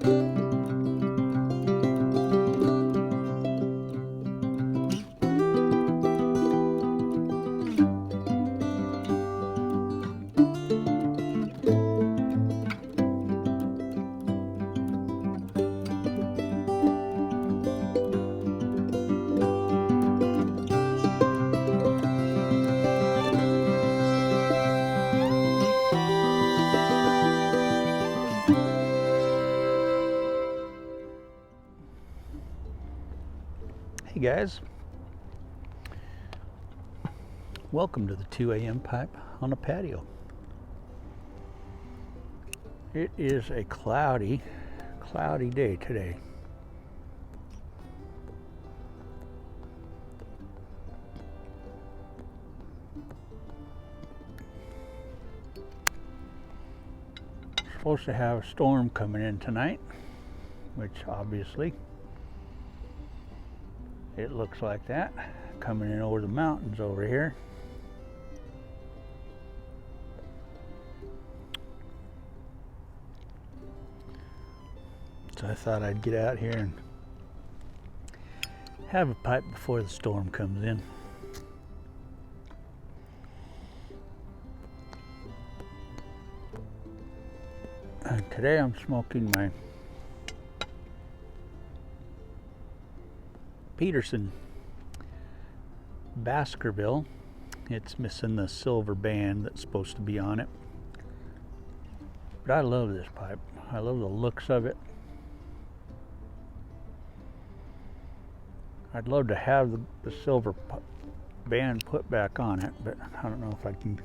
Hey guys, welcome to the 2 a.m. pipe on the patio. It is a cloudy day today. Supposed to have a storm coming in tonight, which obviously it looks like that, coming in over the mountains over here. So I thought I'd get out here and have a pipe before the storm comes in. And today I'm smoking my Peterson Baskerville. It's missing the silver band that's supposed to be on it. But I love this pipe. I love the looks of it. I'd love to have the silver band put back on it, but I don't know if I can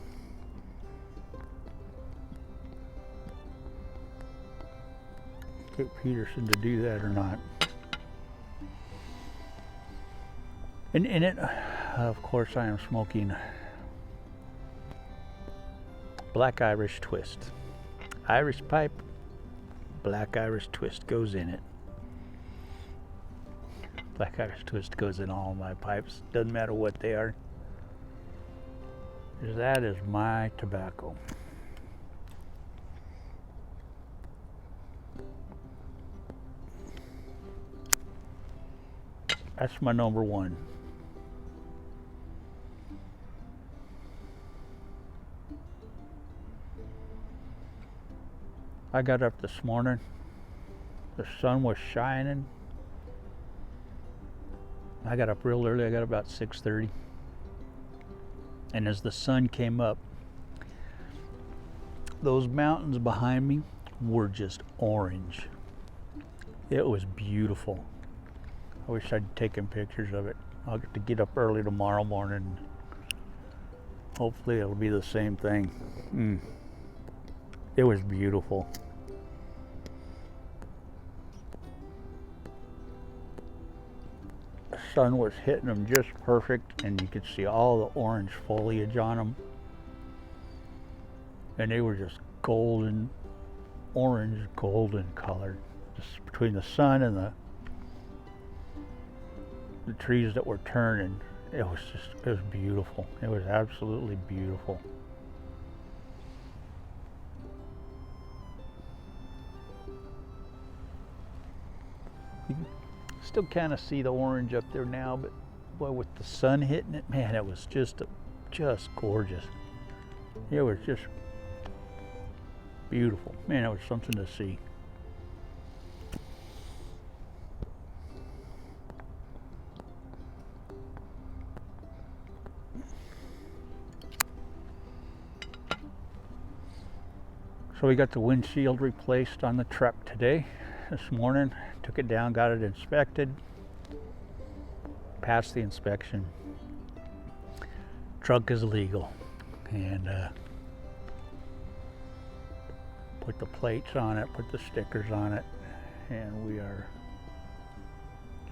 get Peterson to do that or not. And in it, of course, I am smoking Black Irish Twist. Irish pipe, Black Irish Twist goes in it. Black Irish Twist goes in all my pipes, doesn't matter what they are. That is my tobacco. That's my number one. I got up this morning, the sun was shining. I got up real early, I got up about 6:30. And as the sun came up, those mountains behind me were just orange. It was beautiful. I wish I'd taken pictures of it. I'll get to get up early tomorrow morning. Hopefully it'll be the same thing. It was beautiful. The sun was hitting them just perfect, and you could see all the orange foliage on them. And they were just golden, orange, golden colored. Just between the sun and the trees that were turning, it was beautiful. It was absolutely beautiful. You can still kind of see the orange up there now, but boy, with the sun hitting it, man, it was just gorgeous. It was just beautiful. Man, it was something to see. So we got the windshield replaced on the truck today, this morning. Took it down, got it inspected, passed the inspection. Truck is legal, and put the plates on it, put the stickers on it, and we are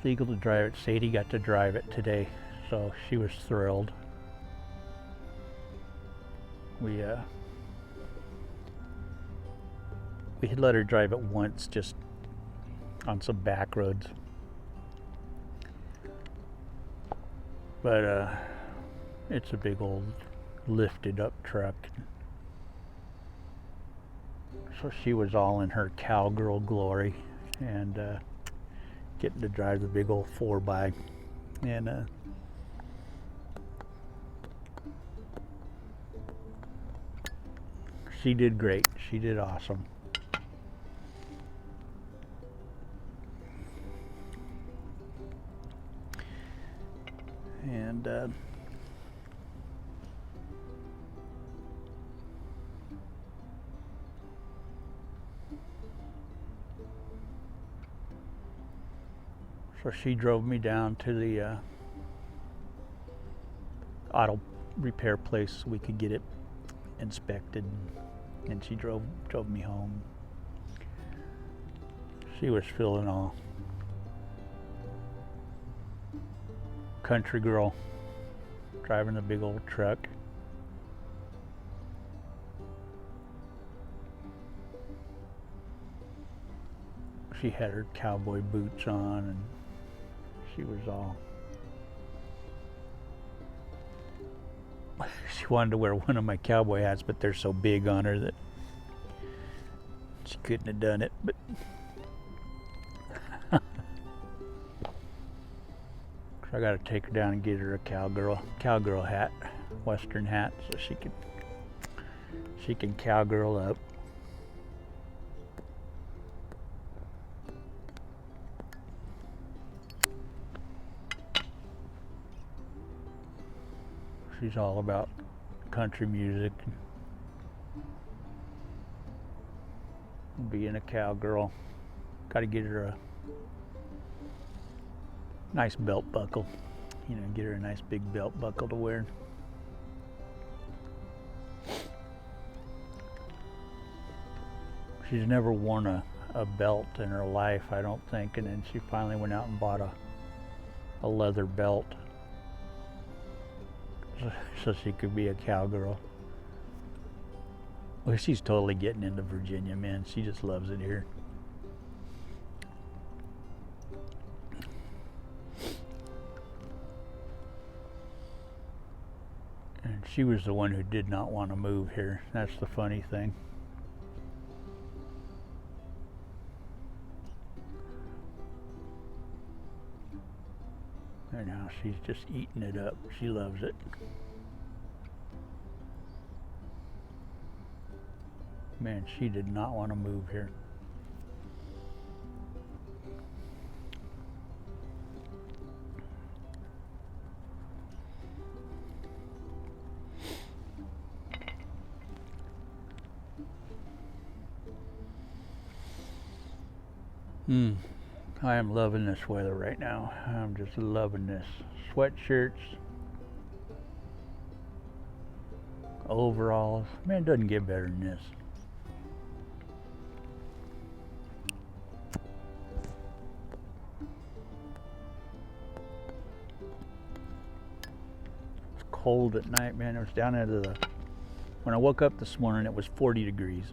legal to drive it. Sadie got to drive it today, so she was thrilled. We had let her drive it once, just on some back roads, but it's a big old lifted up truck, so she was all in her cowgirl glory. and getting to drive the big old 4x. And she did great. She did awesome. And so she drove me down to the auto repair place so we could get it inspected, and she drove me home. She was feeling all country girl, driving the big old truck. She had her cowboy boots on, and she was all, she wanted to wear one of my cowboy hats, but they're so big on her that she couldn't have done it. But I got to take her down and get her a cowgirl hat, Western hat, so she can cowgirl up. She's all about country music, and being a cowgirl. Got to get her a nice belt buckle, you know, get her a nice big belt buckle to wear. She's never worn a belt in her life, I don't think, and then she finally went out and bought a leather belt so she could be a cowgirl. Well, she's totally getting into Virginia, man. She just loves it here. And she was the one who did not want to move here. That's the funny thing. And now she's just eating it up. She loves it. Man, she did not want to move here. I am loving this weather right now. I'm just loving this. Sweatshirts, overalls. Man, it doesn't get better than this. It's cold at night, man. It was down into the, when I woke up this morning, it was 40 degrees.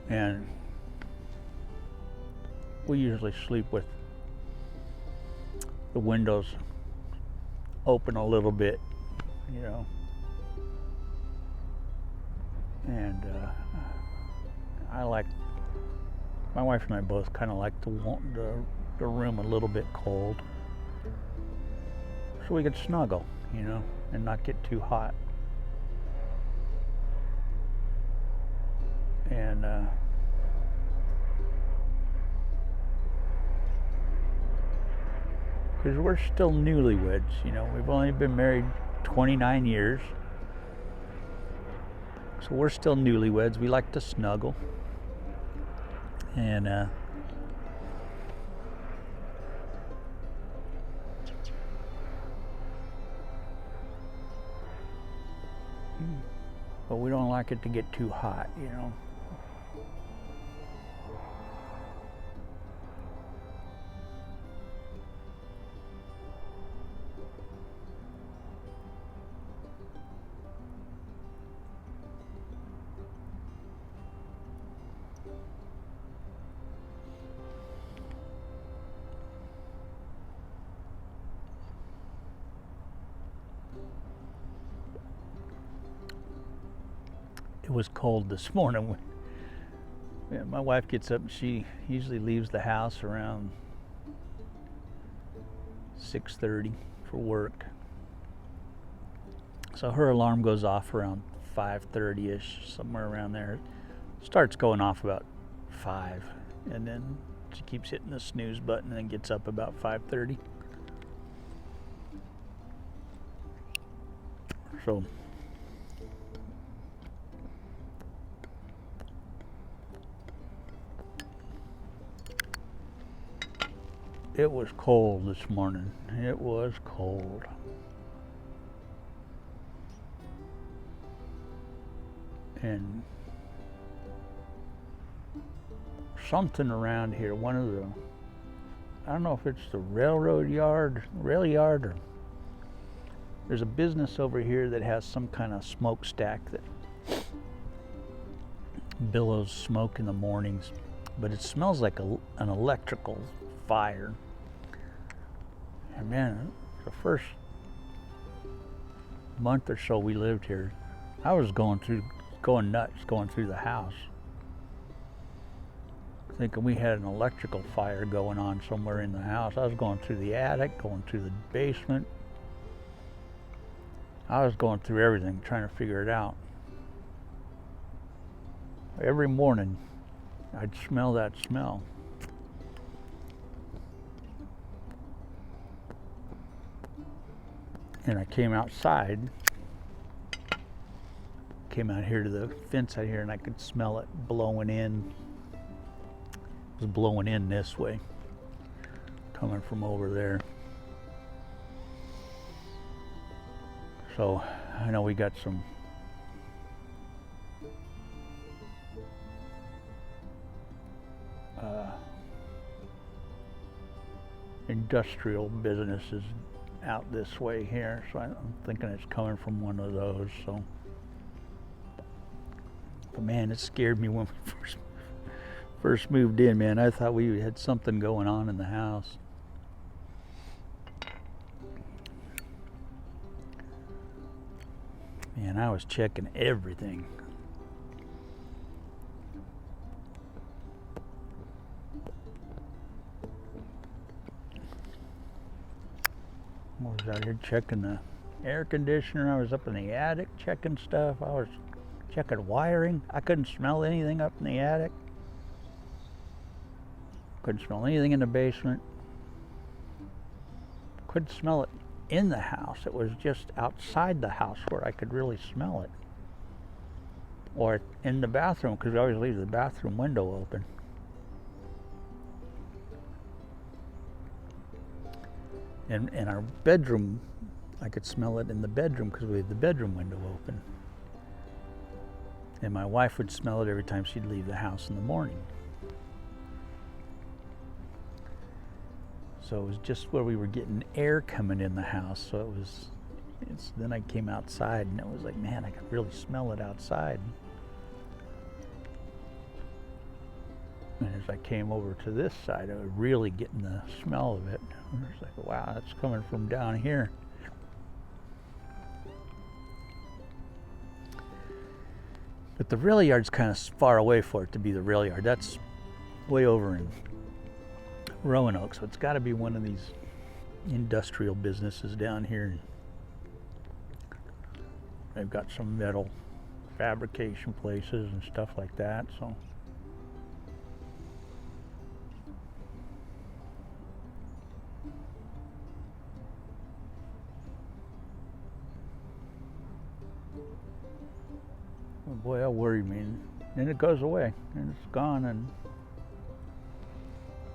And we usually sleep with the windows open a little bit, you know. And I like, my wife and I both kind of like the room a little bit cold, so we could snuggle, you know, and not get too hot. And because we're still newlyweds, you know, we've only been married 29 years, so we're still newlyweds. We like to snuggle, and but we don't like it to get too hot, you know. It was cold this morning Yeah, my wife gets up and she usually leaves the house around 6:30 for work. So her alarm goes off around 5:30ish, somewhere around there. Starts going off about 5, and then she keeps hitting the snooze button and then gets up about 5:30. So it was cold this morning. It was cold. And something around here, one of the, I don't know if it's the rail yard, or there's a business over here that has some kind of smokestack that billows smoke in the mornings, but it smells like an electrical fire. And man, the first month or so we lived here, I was going nuts going through the house, thinking we had an electrical fire going on somewhere in the house. I was going through the attic, going through the basement. I was going through everything, trying to figure it out. Every morning, I'd smell that smell. And I came outside, came out here to the fence out here, and I could smell it blowing in. It was blowing in this way, coming from over there. So I know we got some industrial businesses out this way here, so I'm thinking it's coming from one of those. So, but man, it scared me when we first moved in. Man, I thought we had something going on in the house. Man, I was checking everything. I was out here checking the air conditioner. I was up in the attic checking stuff. I was checking wiring. I couldn't smell anything up in the attic. Couldn't smell anything in the basement. Couldn't smell it in the house. It was just outside the house where I could really smell it. Or in the bathroom, because we always leave the bathroom window open. And in our bedroom, I could smell it in the bedroom because we had the bedroom window open. And my wife would smell it every time she'd leave the house in the morning. So it was just where we were getting air coming in the house. So then I came outside and it was like, man, I could really smell it outside. And as I came over to this side, I was really getting the smell of it. I was like, wow, that's coming from down here. But the rail yard's kind of far away for it to be the rail yard. That's way over in Roanoke, so it's got to be one of these industrial businesses down here. They've got some metal fabrication places and stuff like that, so. Oh boy, that worried me. And then it goes away, and it's gone, and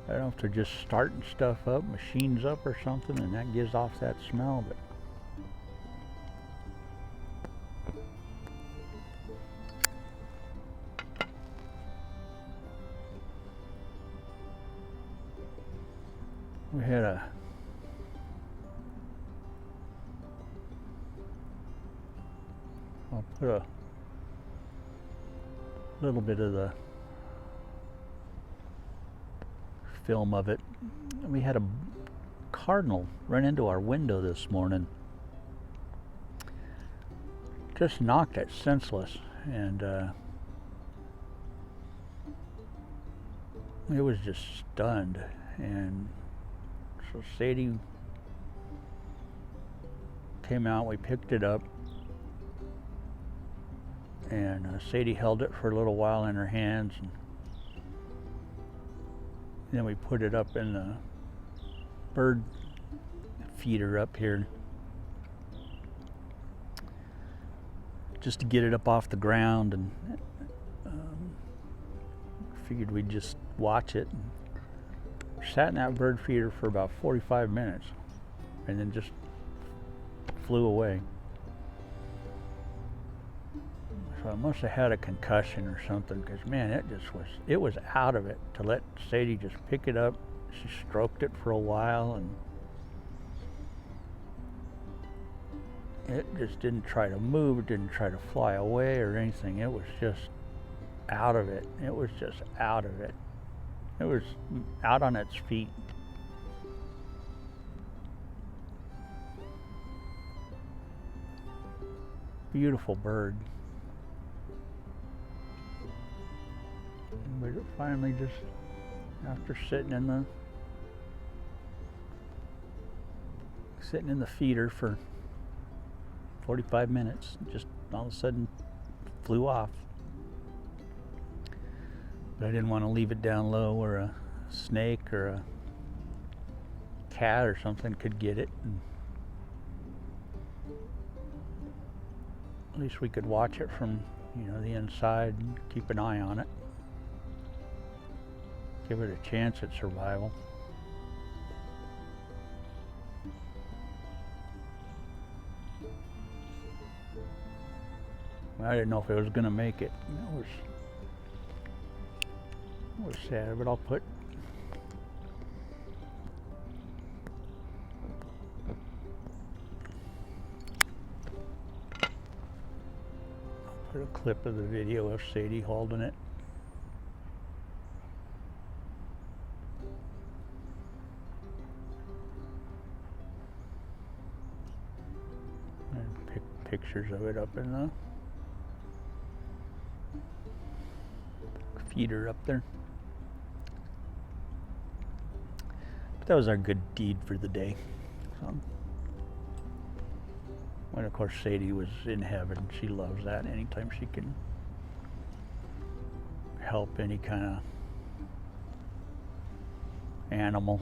I don't know if they're just starting stuff up, machines up or something, and that gives off that smell, but we had I'll put a little bit of the film of it. We had a cardinal run into our window this morning. Just knocked it senseless, and it was just stunned. And so Sadie came out, we picked it up, and Sadie held it for a little while in her hands, and then we put it up in the bird feeder up here just to get it up off the ground, and figured we'd just watch it. And sat in that bird feeder for about 45 minutes and then just flew away. So I must have had a concussion or something, because man, it was out of it to let Sadie just pick it up. She stroked it for a while, and it just didn't try to move, it didn't try to fly away or anything. It was just out of it. It was just out of it. It was out on its feet. Beautiful bird. But it finally just, after sitting in the feeder for 45 minutes, just all of a sudden flew off. But I didn't want to leave it down low where a snake or a cat or something could get it. And at least we could watch it from, the inside and keep an eye on it. Give it a chance at survival. I didn't know if it was going to make it. It was sad, but I'll put a clip of the video of Sadie holding it. And pick pictures of it up in the feeder up there. But that was our good deed for the day. So, when of course Sadie was in heaven, she loves that. Anytime she can help any kind of animal.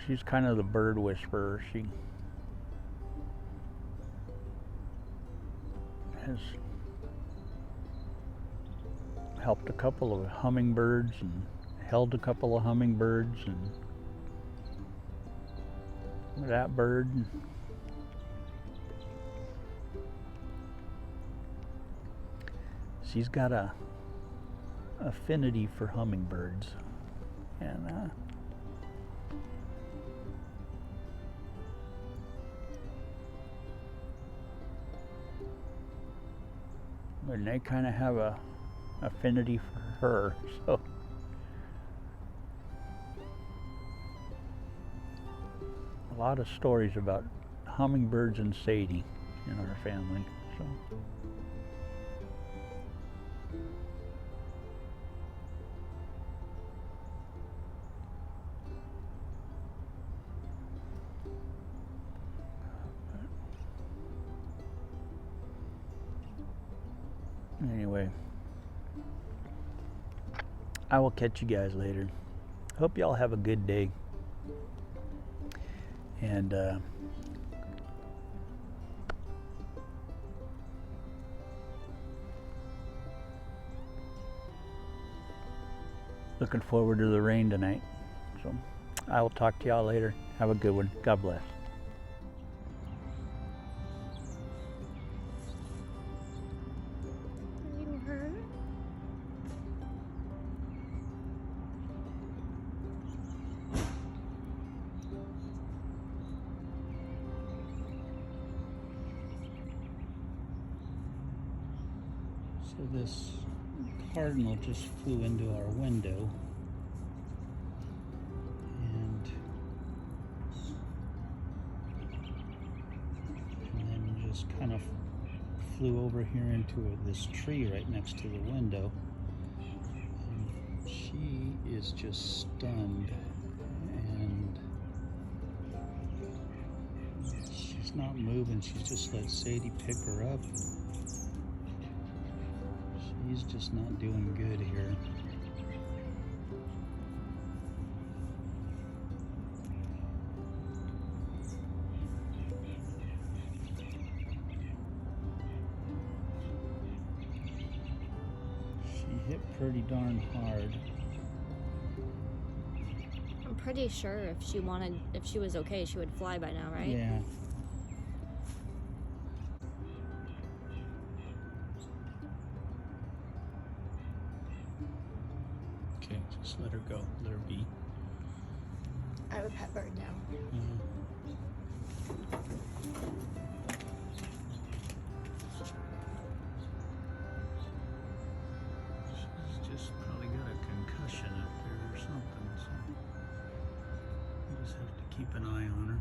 She's kind of the bird whisperer. She has helped a couple of hummingbirds and held a couple of hummingbirds and that bird. She's got a affinity for hummingbirds, and they kind of have a affinity for her, so a lot of stories about hummingbirds and Sadie in our family. So anyway, I will catch you guys later. Hope y'all have a good day. And looking forward to the rain tonight. So I will talk to y'all later. Have a good one. God bless. So this cardinal just flew into our window, and then just kind of flew over here into this tree right next to the window. She is just stunned, and she's not moving. She's just let Sadie pick her up. She's just not doing good here. She hit pretty darn hard. I'm pretty sure if she was okay, she would fly by now, right? Yeah. Okay, just let her go. Let her be. I would pet bird now. She's just probably got a concussion up there or something, so we just have to keep an eye on her.